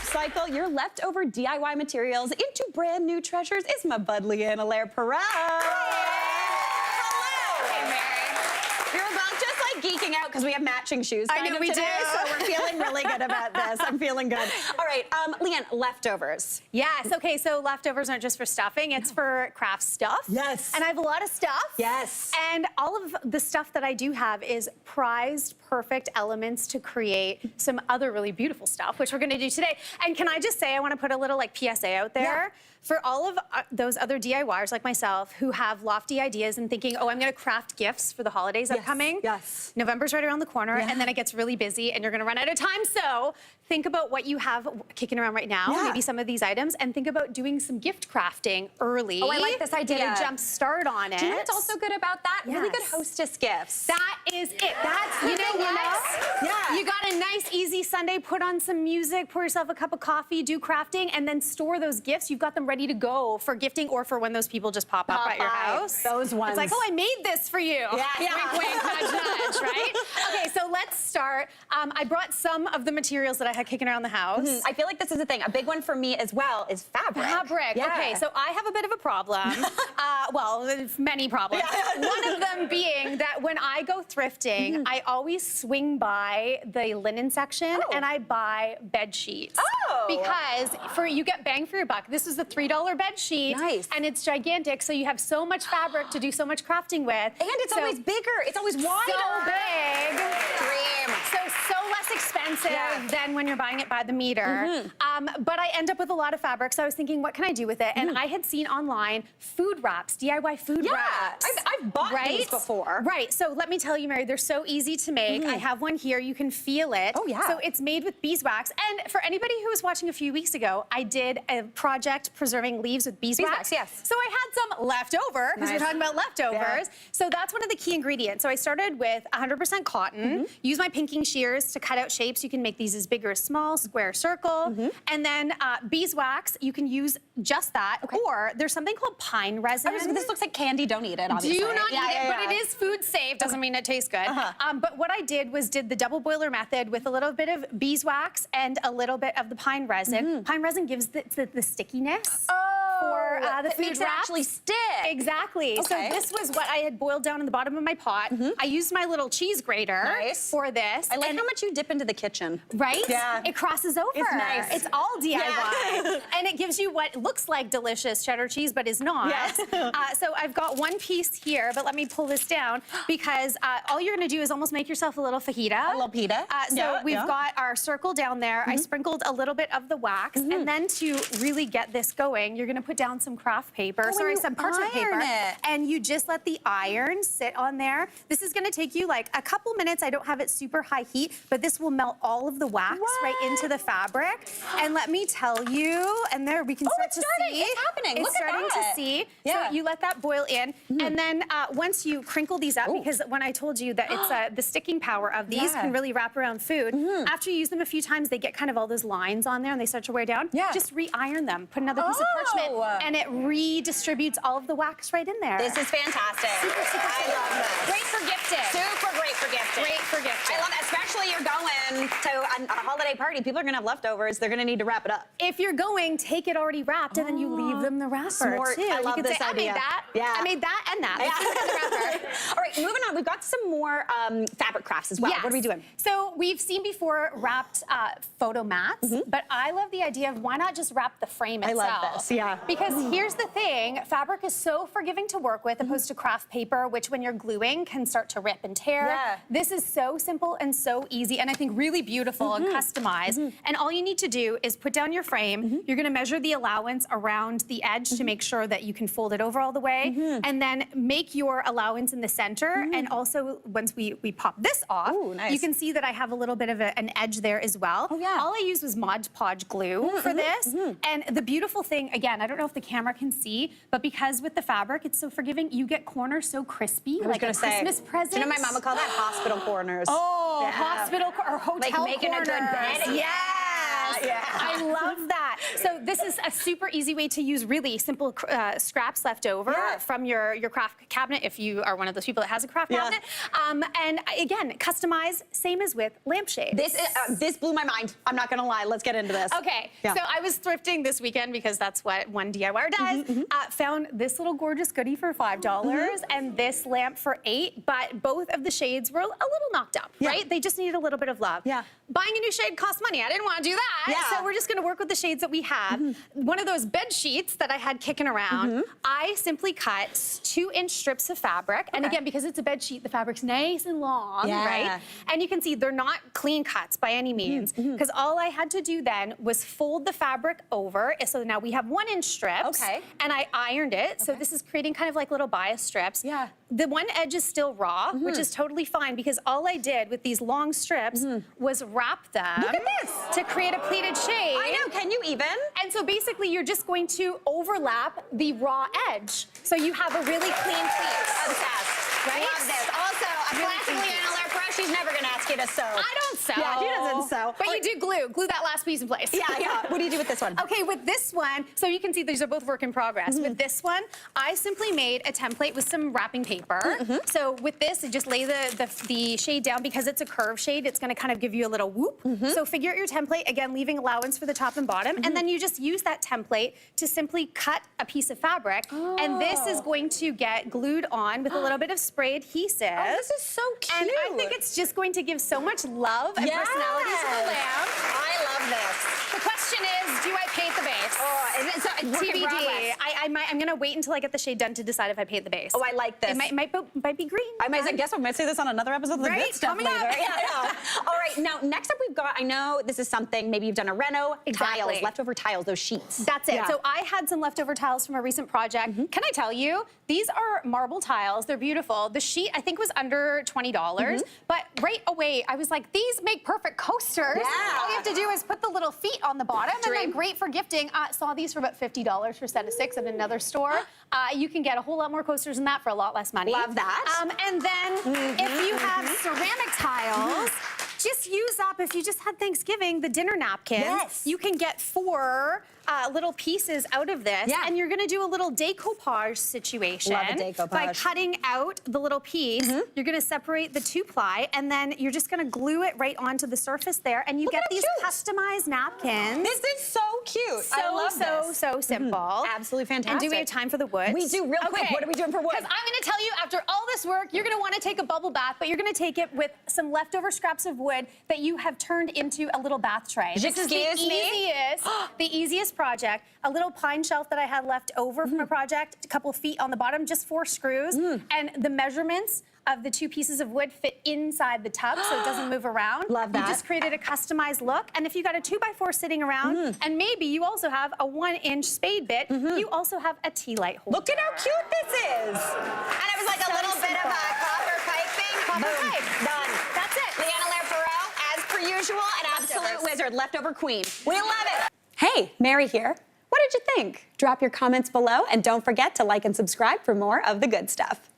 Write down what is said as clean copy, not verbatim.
upcycle your leftover DIY materials into brand new treasures is my bud Leanne Allaire-Perez. Hello. Hey, Mary. We were both just like geeking out because we have matching shoes. I know we today, do. So we're feeling really good about this. I'm feeling good. All right, Leanne, leftovers. Yes, okay, so leftovers aren't just for stuffing, it's for craft stuff. Yes. And I have a lot of stuff. Yes. And all of the stuff that I do have is prized, perfect elements to create some other really beautiful stuff, which we're gonna do today. And can I just say, I wanna put a little like PSA out there. Yeah. For all of those other DIYers like myself who have lofty ideas and thinking, oh, I'm gonna craft gifts for the holidays upcoming. Yes. November's right around the corner, and then it gets really busy and you're gonna run out of time. So think about what you have kicking around right now, maybe some of these items, and think about doing some gift crafting early. Oh, I like this idea. Get a jump start on it. Do you know what's also good about that? Yes. Really good hostess gifts. That is it. That's, you know what? Yeah. You got a nice, easy Sunday, put on some music, pour yourself a cup of coffee, do crafting, and then store those gifts. You've got them ready to go for gifting or for when those people just pop up at your house. Those ones. It's like, oh, I made this for you. Yeah. Wink, wink, nudge, nudge, right? Okay, so let's start. I brought some of the materials that I had kicking around the house. I feel like this is the thing. A big one for me as well is fabric. Fabric. Yeah. Okay, so I have a bit of a problem. Well, there's many problems. One of them being that when I go thrifting, I always swing by the linen section and I buy bed sheets. Because you get bang for your buck. This is a $3 bed sheet. Nice. And it's gigantic, so you have so much fabric to do so much crafting with. And it's always bigger. It's always wider. So big. Dream. So less expensive than when you're buying it by the meter. But I end up with a lot of fabric, so I was thinking, what can I do with it? And I had seen online food wraps, DIY food wraps. I've bought these before. Right, so let me tell you, Mary, they're so easy to make. I have one here, you can feel it. Oh, yeah. So it's made with beeswax. And for anybody who was watching a few weeks ago, I did a project preserving leaves with beeswax. Yes. So I had some left over, because we're talking about leftovers. So that's one of the key ingredients. So I started with 100% cotton, use my pinking shears to cut out shapes. You can make these as big or as small, square, circle. And then beeswax, you can use just that. Or there's something called pine resin. This looks like candy. Don't eat it, obviously. Do not eat it, but it is food safe. Doesn't mean it tastes good. But what I did was did the double boiler method with a little bit of beeswax and a little bit of the pine resin. Pine resin gives the stickiness. For the food makes it wraps. actually stick. Exactly. So this was what I had boiled down in the bottom of my pot. I used my little cheese grater for this. I like how much you dip into the kitchen. Right? Yeah. It crosses over. It's nice. It's all DIY. And it gives you what looks like delicious cheddar cheese, but is not. Yes. So I've got one piece here, but let me pull this down because all you're gonna do is almost make yourself a little fajita. A little pita. So we've got our circle down there. I sprinkled a little bit of the wax. And then to really get this going, you're gonna put down some craft paper, some parchment paper. And you just let the iron sit on there. This is gonna take you like a couple minutes. I don't have it super high heat, but this will melt all of the wax right into the fabric. And let me tell you, and there we can start to see. It's happening. It's Look at starting that. to see. So you let that boil in. And then once you crinkle these up, because when I told you that it's the sticking power of these can really wrap around food, after you use them a few times, they get kind of all those lines on there and they start to wear down. Just re-iron them. Put another piece of parchment and it redistributes all of the wax right in there. This is fantastic. Super, super, I love this. Great for gifting. Super great for gifting. Great for gifting. I love that, especially you're going to a holiday party. People are gonna have leftovers. They're gonna need to wrap it up. If you're going, take it already wrapped and then you leave them the wrapper Smart. too. I love you can this say, idea. I made that. I made that and that. Yeah. All right, moving on. We've got some more fabric crafts as well. Yes. What are we doing? So we've seen before wrapped photo mats, but I love the idea of why not just wrap the frame itself. I love this, Because here's the thing, fabric is so forgiving to work with opposed to craft paper, which when you're gluing can start to rip and tear. This is so simple and so easy and I think really beautiful and customized. And all you need to do is put down your frame. You're gonna measure the allowance around the edge to make sure that you can fold it over all the way. And then make your allowance in the center. And also once we pop this off, you can see that I have a little bit of an edge there as well. All I used was Mod Podge glue for this. And the beautiful thing, again, I don't know if the camera can see, but because with the fabric, it's so forgiving, you get corners so crispy, like a Christmas present. Do you know my mom would call that hospital corners? Oh, hospital or hotel like making corners. a good bed. Yeah. that. Yeah. I love that. So this is a super easy way to use really simple scraps left over from your craft cabinet if you are one of those people that has a craft cabinet. And again, customize, same as with lampshades. This blew my mind. I'm not gonna lie. Let's get into this. Okay, so I was thrifting this weekend because that's what one DIYer does. Found this little gorgeous goodie for $5 and this lamp for $8, but both of the shades were a little knocked up, right? They just needed a little bit of love. Buying a new shade costs money. I didn't want to do that. So we're just gonna work with the shades that we have. One of those bed sheets that I had kicking around, I simply cut 2-inch strips of fabric. And again, because it's a bed sheet, the fabric's nice and long, right? And you can see they're not clean cuts by any means, because all I had to do then was fold the fabric over. So now we have 1-inch strips, and I ironed it. So this is creating kind of like little bias strips. The one edge is still raw, which is totally fine, because all I did with these long strips was wrap them to create a pleated shade. I know, can you even? And so basically you're just going to overlap the raw edge. So you have a really clean pleat. Obsessed. Right? Love this. Also, a classic Leanna Lair pro, she's never gonna ask you to sew. I don't sew. Yeah, she doesn't sew. But you do glue. Glue that last piece in place. What do you do with this one? Okay, with this one, so you can see these are both work in progress. With this one, I simply made a template with some wrapping paper. So with this, I just lay the shade down because it's a curved shade. It's gonna kind of give you a little whoop. So figure out your template, again, leaving allowance for the top and bottom. And then you just use that template to simply cut a piece of fabric. And this is going to get glued on with a little bit of spray adhesive. Oh, this is so cute. And I think it's just going to give so much love and personality to the lamp. I love this. The question is, do I paint the base? TBD. I'm gonna wait until I get the shade done to decide if I paint the base. Oh, I like this. It might be green. I might say this on another episode of The Good Stuff Coming later. up. All right, now next up we've got, I know this is something, maybe you've done a reno, tiles, leftover tiles, those sheets. That's it. So I had some leftover tiles from a recent project. Can I tell you, these are marble tiles. They're beautiful. The sheet, I think, was under $20, but right away, I was like, these make perfect coasters. All you have to do is put the little feet on the bottom, and they're great for gifting. Saw these for about $50 for a set of 6 at another store. You can get a whole lot more coasters than that for a lot less money. Love that. And then if you have ceramic tiles, just use up, if you just had Thanksgiving, the dinner napkins. You can get 4 little pieces out of this, and you're gonna do a little decoupage situation. Love a decoupage. By cutting out the little piece, you're gonna separate the 2-ply, and then you're just gonna glue it right onto the surface there, and you get these customized napkins. This is so cute. I love this. So simple. Absolutely fantastic. And do we have time for the wood? We do, real quick. What are we doing for wood? Because I'm gonna tell you, after all this work, you're gonna wanna take a bubble bath, but you're gonna take it with some leftover scraps of wood that you have turned into a little bath tray. This is the easiest project. A little pine shelf that I had left over from a project, a couple feet on the bottom, just 4 screws, and the measurements of the 2 pieces of wood fit inside the tub so it doesn't move around. Love that. You just created a customized look, and if you got a 2x4 sitting around, and maybe you also have a 1-inch spade bit, you also have a tea light holder. Look at how cute this is. And it was like a little bit of a copper piping. Copper pipe. Done. That's it. Leanna Lair Perot, as per usual, an absolute wizard, leftover queen. We love it. Hey, Mary here. What did you think? Drop your comments below, and don't forget to like and subscribe for more of the good stuff.